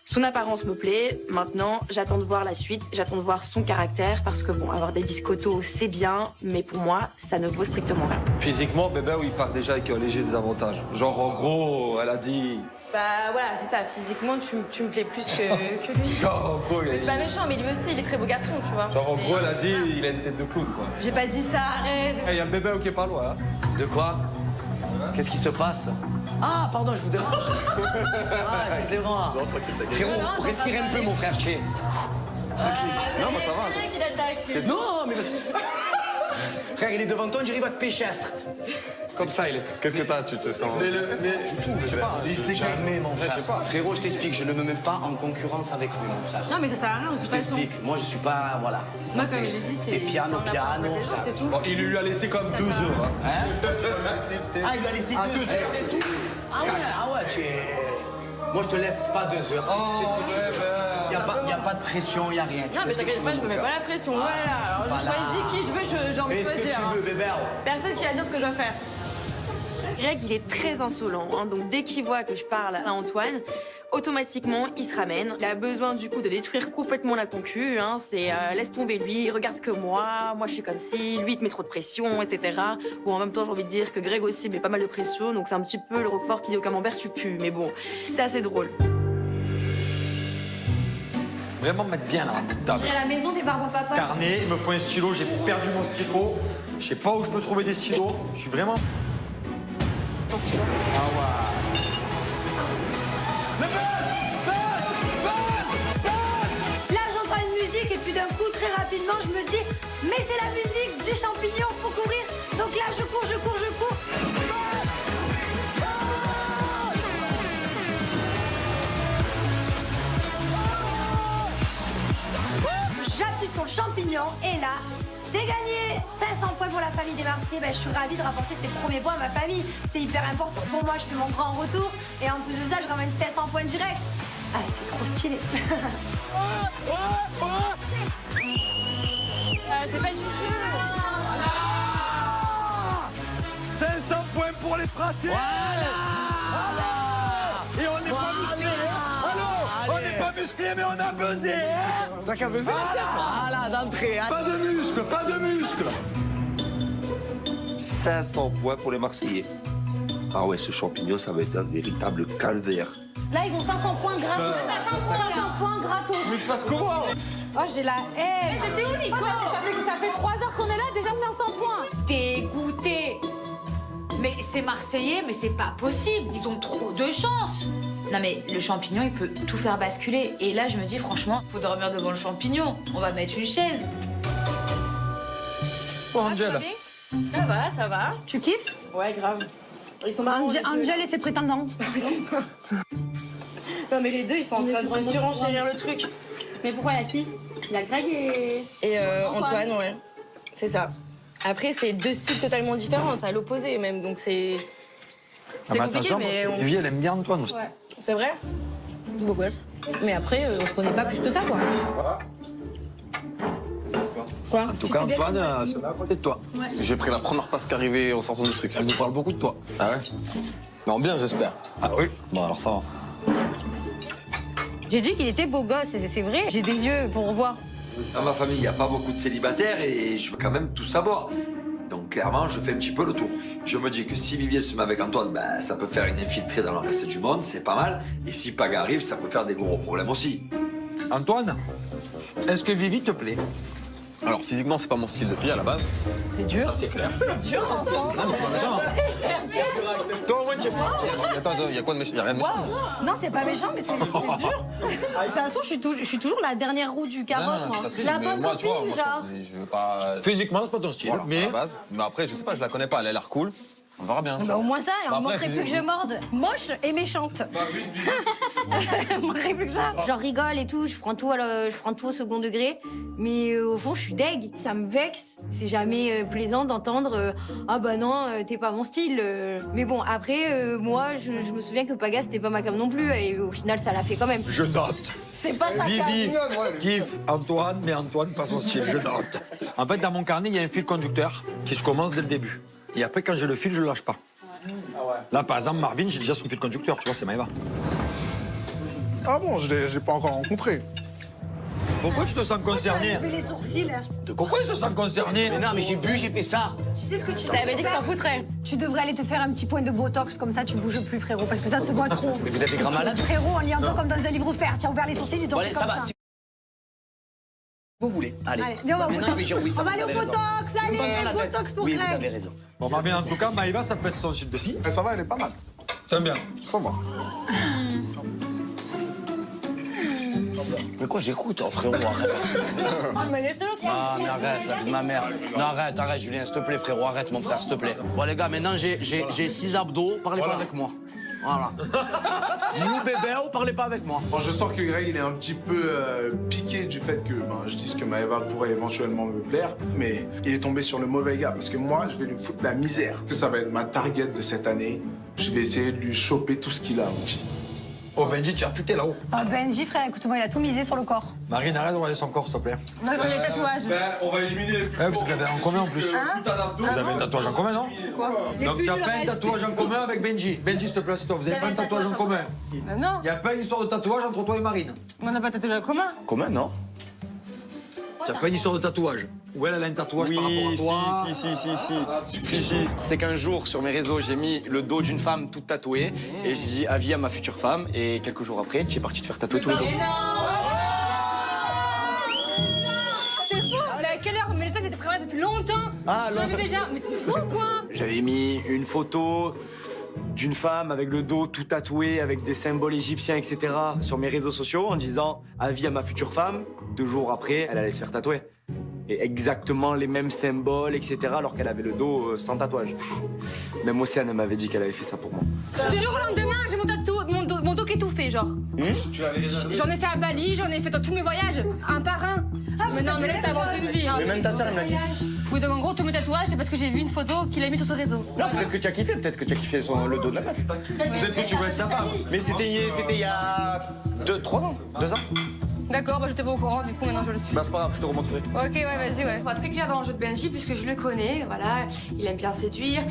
Son apparence me plaît. Maintenant, j'attends de voir la suite, j'attends de voir son caractère parce que bon, avoir des biscottos, c'est bien, mais pour moi, ça ne vaut strictement rien. Physiquement, bébé, il part déjà avec un léger désavantage. Genre, en gros, elle a dit. Bah voilà, c'est ça. Physiquement, tu me plais plus que lui. Genre, en gros, Mais c'est pas méchant, mais lui aussi, il est très beau garçon, tu vois. Genre, en gros, elle a dit, il a une tête de clown, quoi. J'ai pas dit ça, arrête. Il y a le bébé qui est pas loin, hein. De quoi? Qu'est-ce qui se passe? Ah, pardon, je vous dérange. Ah, excusez-moi. Frérot, respire un peu, mon frère Tché. Tranquille. Non, moi ça va. C'est vrai qu'il attaque. Non, mais... Frère, il est devant toi, on dirait qu'il va te péchestre. Comme ça, il est. Qu'est-ce que t'as? Tu te sens. Mais je sais pas. Jamais, mon frère. Frérot, je t'explique, je ne me mets pas en concurrence avec lui, mon frère. Non, mais ça sert à rien, de toute Je façon. t'explique, moi je suis pas. Voilà. Moi, comme j'ai dit, c'est piano, c'est en apparence piano. avec les gens, c'est tout. Bon, il lui a laissé comme 12 heures. Hein. Ah, il lui a laissé 2 heures et tout. Ah ouais, tu es. Moi, je te laisse pas 2 heures. Fais ce que tu veux. Il n'y a pas de pression, il n'y a rien. Non, mais t'inquiète pas, je me mets pas la pression. Voilà, alors je choisis qui je veux, j'ai envie de Fais ce que choisir. tu veux, bébé. Personne qui va dire ce que je dois faire. Greg, il est très insolent, hein, donc dès qu'il voit que je parle à Antoine, automatiquement, il se ramène. Il a besoin du coup de détruire complètement la concu. Hein, c'est laisse tomber lui, regarde que moi je suis comme ci, lui il te met trop de pression, etc. Bon, en même temps, j'ai envie de dire que Greg aussi met pas mal de pression, donc c'est un petit peu le Roquefort qui dit au camembert tu pues, mais bon, c'est assez drôle. Vraiment mettre bien là, en table. J'irai à la maison des barbes à papa. Carnet, il me faut un stylo, j'ai perdu mon stylo. Je sais pas où je peux trouver des stylos. Je suis vraiment. Ah ouais. Là, j'entends une musique et puis d'un coup, très rapidement, je me dis, mais c'est la musique du champignon, faut courir. Donc là, je cours, je cours, je cours. J'appuie sur le champignon et là, c'est gagné. 500 points pour la famille des Marseillais. Je suis ravie de rapporter ces premiers points à ma famille. C'est hyper important pour moi. Je fais mon grand retour. Et en plus de ça, je ramène 500 points direct. Ah, c'est trop stylé. C'est pas du jeu. 500 points pour les fratés. Et on n'est pas musclé. On n'est pas musclé, mais on a buzzé. T'as qu'à buzzer la serre. Voilà, d'entrée. Hein. Pas de muscles, pas de muscles. 500 points pour les Marseillais. Ah ouais, ce champignon, ça va être un véritable calvaire. Là, ils ont 500 points gratos. 500 points gratos. Mais je fasse comment? Oh, j'ai la haine. C'était où, Nico? Ça fait 3 heures qu'on est là, déjà 500 points. Dégoûté. Mais c'est Marseillais, mais c'est pas possible. Ils ont trop de chance. Non mais le champignon, il peut tout faire basculer. Et là, je me dis franchement, faut dormir devant le champignon. On va mettre une chaise. Oh, Angel. Ça va. Tu kiffes? Ouais, grave. Ils sont marrants. Angel et ses prétendants. Non mais les deux, ils sont en train de surenchérir le truc. Mais pourquoi il y a qui? Il y a Greg Et Antoine, ouais. C'est ça. Après, c'est deux styles totalement différents, c'est à l'opposé même, donc c'est compliqué, mais on... Vivi, elle aime bien Antoine aussi. Ouais. C'est vrai? Beau gosse. Mais après, on se connaît pas plus que ça, quoi. Quoi? En tout cas, Antoine se met à côté de toi. Ouais. J'ai pris la première passe qui arrivait en sortant du truc. Elle nous parle beaucoup de toi. Ah ouais? Non, bien, j'espère. Ah oui? Bon, alors ça va. J'ai dit qu'il était beau gosse, c'est vrai. J'ai des yeux pour voir. Dans ma famille, il n'y a pas beaucoup de célibataires et je veux quand même tout savoir. Donc clairement, je fais un petit peu le tour. Je me dis que si Vivier se met avec Antoine, ben, ça peut faire une infiltrée dans le reste du monde, c'est pas mal. Et si Paga arrive, ça peut faire des gros problèmes aussi. Antoine, est-ce que Vivi te plaît? Alors, physiquement, c'est pas mon style de fille à la base. C'est dur. C'est clair. C'est dur, Antoine. Non, mais c'est pas méchant. Toi, au moins, tu vois. Attends, il y a quoi de méchant? Il y a rien de méchant. Non, c'est pas méchant, mais c'est dur. De toute façon, je suis toujours la dernière roue du carrosse, moi. La bonne moi, tu vois, copine, moi, genre. je veux pas. Physiquement, c'est pas ton style, Voilà, mais... à la base. Mais après, je sais pas, je la connais pas, elle a l'air cool. On verra bien. Bah, au moins ça, et Bah, on après, montrait plus que je morde. Moche et méchante. On montrait plus que ça. Genre rigole et tout, je prends tout au second degré. Mais au fond, je suis deg. Ça me vexe. C'est jamais plaisant d'entendre ah bah non, t'es pas mon style. Mais bon, après, moi, je me souviens que Paga, c'était pas ma cam non plus. Et au final, ça l'a fait quand même. Je note. C'est pas sa cam. Vivi kiffe Antoine, mais Antoine pas son style, je note. En fait, dans mon carnet, il y a un fil conducteur qui se commence dès le début. Et après, quand j'ai le fil, je le lâche pas. Là, par exemple, Marvin, j'ai déjà son fil conducteur, tu vois, c'est Maëva. Ah bon, je l'ai pas encore rencontré. Pourquoi tu te sens concerné? Fais les sourcils. Pourquoi il se sent concerné? Mais non, mais j'ai bu, j'ai fait ça. Tu sais ce que tu T'avais dit que t'en foutrais. Tu devrais aller te faire un petit point de botox, comme ça tu bouges plus, frérot, parce que ça se voit trop. Mais vous êtes des grands malades. Frérot, en liant comme dans un livre ouvert, tu as ouvert les sourcils, ils t'ont Bon, fait allez, comme ça va. Si vous voulez. Allez. viens, on va au Maintenant, je vais dire oui, ça, on va vous aller au avez raison. botox, Je vais allez, pas me prendre la tête. botox pour Oui, Greg. vous avez raison. Bon, Marvin, en tout cas, Maëva, ça peut être ton style de fille. Mais ça va, elle est pas mal. T'aimes bien? Ça va. Mais quoi, j'écoute, oh, frérot, arrête. Ah, mais laisse-le tranquille. Ah, mais arrête, la vie de ma mère. Non, arrête, Julien, s'il te plaît, frérot, arrête, mon frère, s'il te plaît. Bon, les gars, maintenant, j'ai 6 abdos, parlez pas avec moi. Voilà. Nous, bébé, parlez pas avec moi. Bon, je sens que Greg, il est un petit peu piqué du fait que je dise que Maëva pourrait éventuellement me plaire, mais il est tombé sur le mauvais gars, parce que moi, je vais lui foutre la misère. Ça va être ma target de cette année. Je vais essayer de lui choper tout ce qu'il a, petit. Oh, Benji, tu as futé là-haut. Oh, Benji, frère, écoute-moi, il a tout misé sur le corps. Marine, arrête de regarder son corps, s'il te plaît. On a les tatouages. On va éliminer les plus forts. Vous avez en commun en plus. Vous avez un tatouage en commun, non? C'est quoi? Donc tu n'as pas un tatouage en commun avec Benji. Benji, s'il te plaît, c'est toi. Vous n'avez pas un tatouage en commun. Non. Il n'y a pas une histoire de tatouage entre toi et Marine. On n'a pas de tatouage en commun. Commun, non? Tu n'as pas une histoire de tatouage. Ou elle a un tatouage par rapport à toi. Si. C'est qu'un jour, sur mes réseaux, j'ai mis le dos d'une femme toute tatouée et j'ai dit avis à ma future femme. Et quelques jours après, tu es parti te faire tatouer tous les dos. C'est fou. Mais à quelle heure? Mais ça, c'était prévu depuis longtemps. Ah, je l'avais déjà. Mais tu fous quoi? J'avais mis une photo d'une femme avec le dos tout tatoué, avec des symboles égyptiens, etc. sur mes réseaux sociaux en disant avis à ma future femme. 2 jours après, elle allait se faire tatouer. Et exactement les mêmes symboles, etc. alors qu'elle avait le dos sans tatouage. Même Océane, elle m'avait dit qu'elle avait fait ça pour moi. Toujours au lendemain, j'ai mon dos qui est tout fait, genre. J'en ai fait à Bali, j'en ai fait dans tous mes voyages, un par un. Mais non, mais là, t'as inventé une vie. Hein. Mais même ta sœur, elle m'a dit. Oui, donc en gros, tous mes tatouages, c'est parce que j'ai vu une photo qu'il a mis sur son réseau. Non, peut-être que tu as kiffé, le dos de la meuf. Peut-être que tu veux être sa femme. Mais c'était il y a 3 ans, 2 ans. D'accord, bah j'étais pas au courant, du coup maintenant je le suis. Bah c'est pas grave, je te remontrerai. Ok, ouais, vas-y, ouais. On va très clair dans le jeu de Benji puisque je le connais, voilà, il aime bien séduire,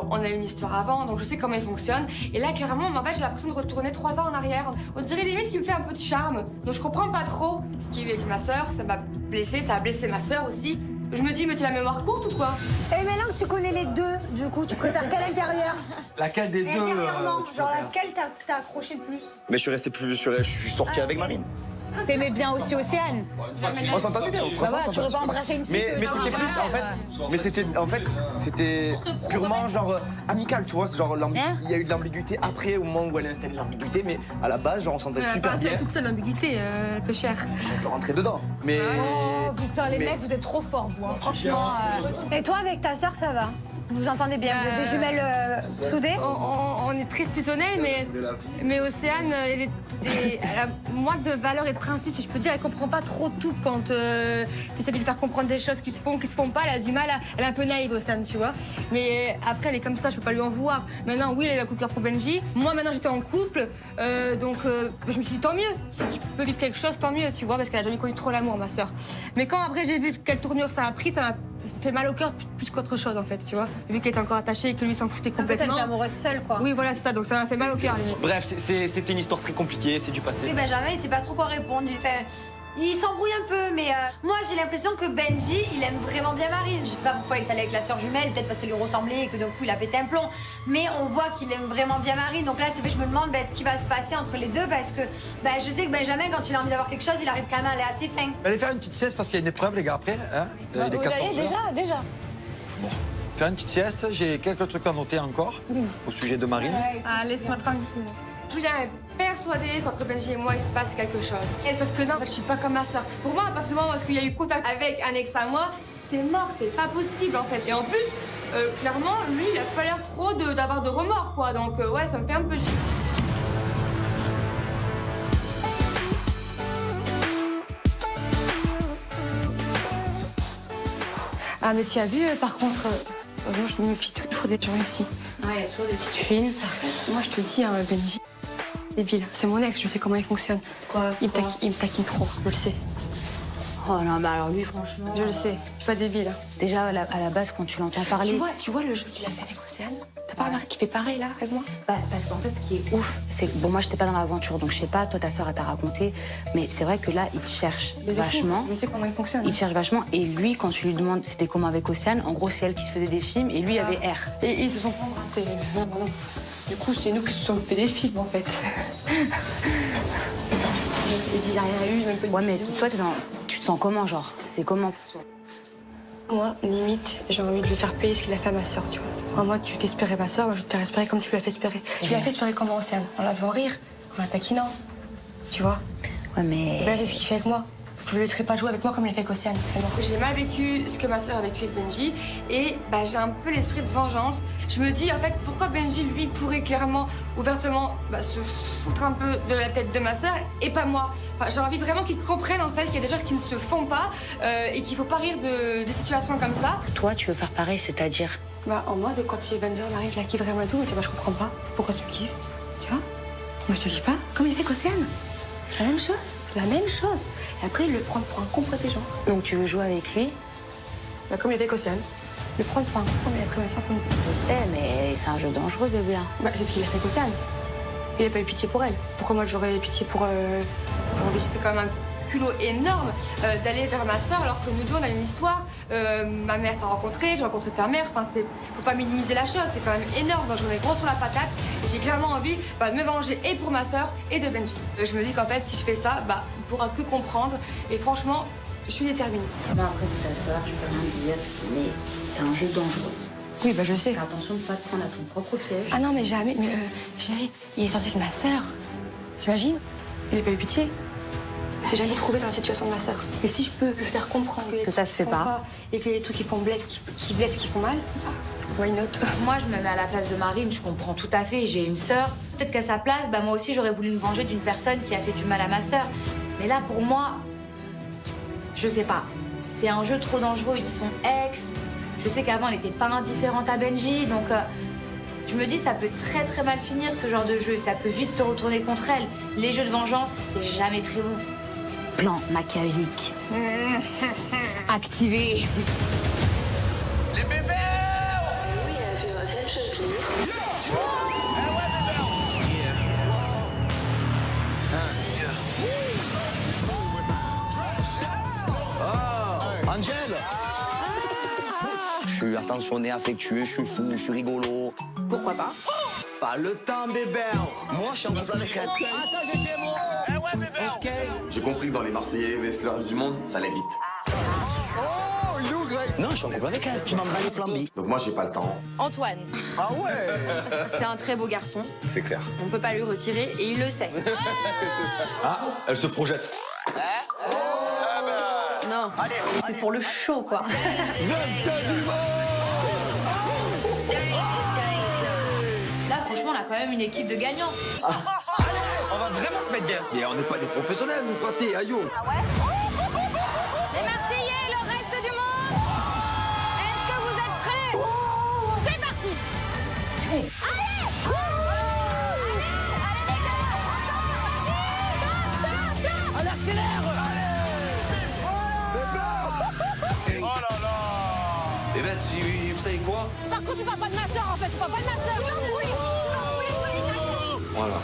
on a eu une histoire avant, donc je sais comment il fonctionne. Et là, clairement, en fait, j'ai l'impression de retourner 3 ans en arrière. On dirait limite qu'il me fait un peu de charme, donc je comprends pas trop ce qu'il y a eu avec ma sœur, ça m'a blessé, ça a blessé ma sœur aussi. Je me dis, mais tu as la mémoire courte ou quoi? Et maintenant que tu connais les deux, du coup, tu préfères quel intérieur? Laquelle des deux Intérieurement, genre laquelle t'as accroché le plus? Mais je suis resté plus. Je suis sorti avec Marine. T'aimais bien aussi Océane. On s'entendait bien, franchement. Tu aurais pas embrassé une fille. Mais c'était plus, en fait, c'était purement genre amical, tu vois. Genre, il y a eu de l'ambiguïté après, au moment où elle a installé l'ambiguïté, mais à la base, genre, on s'entendait super bien. C'est toute seule l'ambiguïté, peu cher. Je peux rentrer dedans, mais. Oh putain, les mecs, vous êtes trop forts, vous, hein, franchement. Et toi, avec ta sœur, ça va? Vous vous entendez bien? Vous êtes des jumelles soudées? On est très fusionnels, mais Océane, elle a moins de valeurs et de principes, si je peux dire. Elle comprend pas trop tout quand tu essaies de lui faire comprendre des choses qui se font pas. Elle a du mal, elle est un peu naïve, Océane, tu vois. Mais après, elle est comme ça, je peux pas lui en vouloir. Maintenant, oui, elle a un coup de cœur pour Benji. Moi, maintenant, j'étais en couple, donc je me suis dit, tant mieux. Si tu peux vivre quelque chose, tant mieux, tu vois, parce qu'elle a jamais connu trop l'amour, ma sœur. Mais quand après, j'ai vu quelle tournure ça a pris, ça m'a fait mal au cœur plus qu'autre chose, en fait, tu vois. Vu qu'elle était encore attachée et que lui s'en foutait complètement. Elle était amoureuse seule, quoi. Oui, voilà, c'est ça, donc ça m'a fait mal au cœur. Bref, c'était une histoire très compliquée, c'est du passé. Et Benjamin, il sait pas trop quoi répondre. Il s'embrouille un peu, mais moi j'ai l'impression que Benji, il aime vraiment bien Marine. Je sais pas pourquoi il est allé avec la sœur jumelle, peut-être parce qu'elle lui ressemblait et que d'un coup il a pété un plomb. Mais on voit qu'il aime vraiment bien Marine. Donc là, c'est vrai que je me demande ce qui va se passer entre les deux parce que je sais que Benjamin, quand il a envie d'avoir quelque chose, il arrive quand même à aller assez fin. Allez faire une petite sieste parce qu'il y a une épreuve, les gars, après. Hein, Vous allez déjà. Bon, faire une petite sieste. J'ai quelques trucs à noter encore au sujet de Marine. Ah, laisse-moi tranquille. Julien est persuadé qu'entre Benji et moi, il se passe quelque chose. Et sauf que non, en fait, je suis pas comme ma sœur. Pour moi, à partir du moment où il y a eu contact avec un ex à moi, c'est mort, c'est pas possible en fait. Et en plus, clairement, lui, il a pas l'air trop d'avoir de remords, quoi. Donc ouais, ça me fait un peu chier. Ah, mais tu as vu, par contre, moi, je me fie toujours des gens ici. Ouais, il y a toujours des petites fines. Moi, je te dis, hein, Benji, débile. C'est mon ex, je sais comment il fonctionne. Quoi, il me taquine trop, je le sais. Oh non, bah alors lui, franchement... Je le sais, je suis pas débile. Déjà, à la base, quand tu l'entends parler... Tu vois le jeu qu'il a fait avec Océane? T'as pas remarqué qu'il fait pareil, là, avec moi? Bah, parce qu'en fait, ce qui est ouf, c'est que... Bon, moi, j'étais pas dans l'aventure, donc je sais pas, toi, ta sœur, elle t'a raconté, mais c'est vrai que là, il te cherche vachement. Je sais comment il fonctionne. Il te cherche vachement, et lui, quand tu lui demandes c'était comment avec Océane, en gros, c'est elle qui se faisait des films, et lui avait R. Et ils se sont pas embrassés. Non. Du coup, c'est nous qui se sommes fait des films, en fait. Il a rien eu, même pas de Ouais, mais bisous. toi, tu te sens comment, genre? C'est comment pour toi? Moi, limite, j'ai envie de lui faire payer ce qu'il a fait à ma sœur, tu vois. Moi, tu fais espérer ma sœur, moi, je t'ai espéré comme tu l'as fait espérer. Tu l'as fait espérer comme Océane, en la faisant rire, en la taquinant, tu vois. Ouais, mais... Ben, c'est ce qu'il fait avec moi. Je ne le laisserai pas jouer avec moi comme il a fait avec Océane, c'est mort. J'ai mal vécu ce que ma sœur a vécu avec Benji et bah, j'ai un peu l'esprit de vengeance. Je me dis en fait pourquoi Benji lui pourrait clairement, ouvertement se foutre un peu de la tête de ma sœur et pas moi. Enfin, j'ai envie vraiment qu'ils comprennent en fait qu'il y a des choses qui ne se font pas et qu'il faut pas rire des situations comme ça. Toi, tu veux faire pareil, c'est-à-dire? Bah, en mode, quand Evander arrive, là, kiffe vraiment et tout, mais je comprends pas. Pourquoi tu me kiffes? Tu vois? Moi, je te kiffe pas. Comme il fait qu'Océane. La même chose. La même chose. Et après, il le prend pour un con gens. Donc, tu veux jouer avec lui? Bah, comme il fait qu'Océane. Le prendre pour un con, mais après, ça pour nous. Je sais, mais c'est un jeu dangereux, bébé. Bah, c'est ce qu'il a fait qu'Océane. Il a pas eu pitié pour elle. Pourquoi moi, j'aurais eu pitié pour lui? C'est quand même un culot énorme d'aller vers ma sœur alors que nous deux, on a une histoire. Ma mère t'a rencontré, j'ai rencontré ta mère. Enfin, faut pas minimiser la chose, c'est quand même énorme. Donc, j'en ai gros sur la patate et j'ai clairement envie de me venger et pour ma sœur et de Benji. Je me dis qu'en fait, si je fais ça, il pourra que comprendre. Et franchement, je suis déterminée. Non, après, c'est ta sœur, je peux rien dire, mais c'est un jeu dangereux. Oui, bah, je sais. Fais attention de pas te prendre à ton propre piège. Ah non, mais jamais. Mais chérie, il est censé être ma sœur. T'imagines? Il n'a pas eu pitié. Il s'est jamais trouvé dans la situation de ma sœur. Et si je peux le faire comprendre que ça se fait pas et qu'il y a des trucs qui font blesse, qui blessent, qui font mal, why not? Moi, je me mets à la place de Marine, je comprends tout à fait. J'ai une sœur. Peut-être qu'à sa place, moi aussi, j'aurais voulu me venger d'une personne qui a fait du mal à ma sœur. Mais là, pour moi, je sais pas. C'est un jeu trop dangereux. Ils sont ex. Je sais qu'avant, elle n'était pas indifférente à Benji, donc je me dis ça peut très très mal finir ce genre de jeu. Ça peut vite se retourner contre elle. Les jeux de vengeance, c'est jamais très bon. Plan machiavélique. Activé. Les bébés! We have your attention, please. Angel! Je suis attentionné, affectueux, je suis fou, je suis rigolo. Pourquoi pas? Pas le temps, bébé! Moi, je suis en couple avec elle. Attends, j'ai fait mon... Eh ouais, bébé! J'ai compris que dans les Marseillais et le reste du monde, ça allait vite. Non, je suis en couple avec elle. Tu m'en bats les flambis. Donc moi, j'ai pas le temps. Antoine. Ah ouais? C'est un très beau garçon. C'est clair. On peut pas lui retirer et il le sait. Ah, elle se projette. Non, c'est pour le show, quoi. Là, franchement, on a quand même une équipe de gagnants. On va vraiment se mettre bien. Mais on n'est pas des professionnels, nous, fraté, aïe. Ah ouais? Les Marseillais, le reste du monde, est-ce que vous êtes prêts? C'est parti. Allez! Allez, accélère! Oh là là! Eh ben, vous savez quoi? Par contre, tu parles pas de ma soeur, en fait, tu parles pas de ma soeur. Voilà.